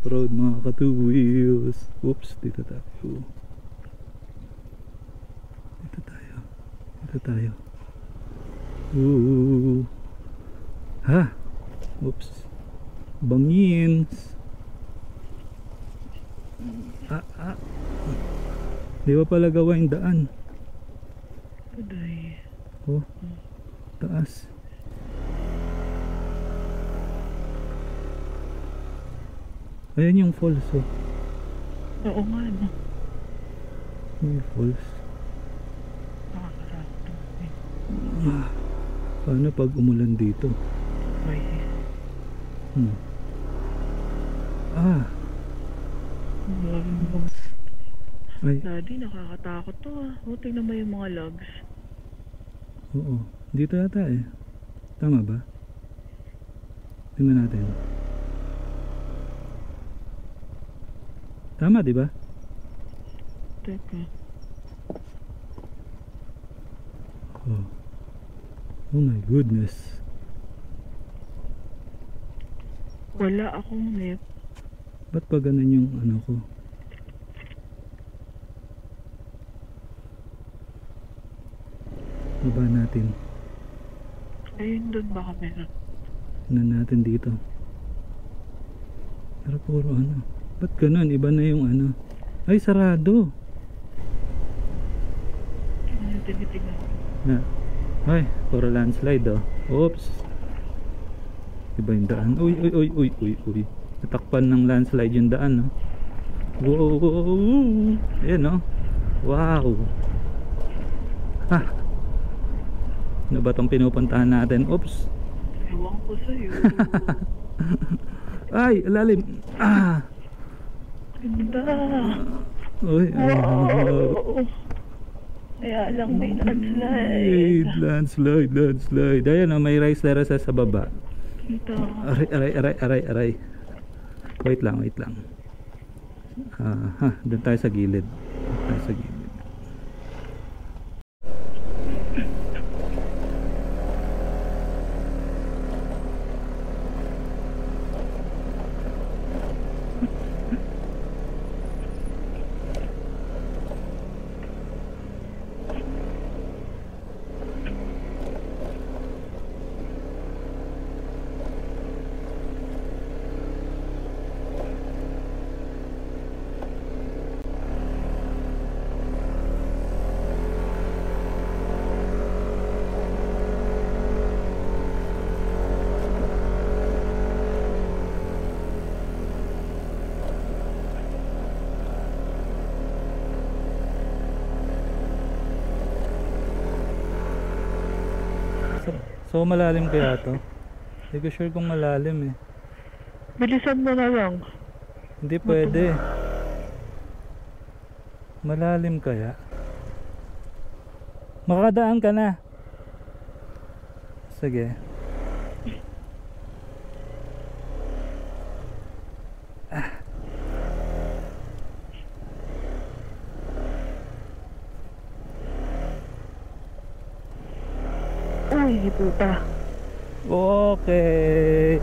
Road mga ka-two wheels. Oops, dito tayo. Dito tayo. Dito tayo. Ooh. Ha? Oops. Bangins. Di ba pala gawa yung daan? Aday. Oh, taas. Ayan yung falls, oh. Oo nga, no. May falls. Nakakarating. Paano pag umulan dito? Ay. Ay, Daddy, nakakatakot to ah. O, tingnan mo yung mga logs. oo. Dito yata eh. Tama ba? Tingnan natin. Tama, di ba? Teka. Oh. Oh my goodness. Wala akong net. Ba't pa ganun yung ano ko? Baba natin. Ayun doon baka meron. Tingnan natin dito. Pero puro ano. Ba't ganun? Iba na yung ano. Ay, sarado. Tinitignan. Na. Ay, puro landslide oh. Oops. Iba yung daan. Uy, uy, uy, uy, uy, uy. Natakpan ng landslide yung daan, no? Wow! Ayan, no? Wow! Ha! Ano ba itong pinupuntahan natin? Oops! Ewan ko sa'yo. Ay! Lalim! Ah! Ganda. Uy! Wow! Kaya lang may landslide. Landslide, landslide. Ayan, no? May rice terraces sa baba. Ito. Aray, aray, aray, aray, aray. Wait lang, wait lang. Doon tayo sa gilid. Doon tayo sa gilid. So malalim kaya to? Hindi ko sure kung malalim eh. Bilisan mo na lang. Hindi pwede. Malalim kaya? Makakadaan ka na. Sige. Uy, puta. Okay.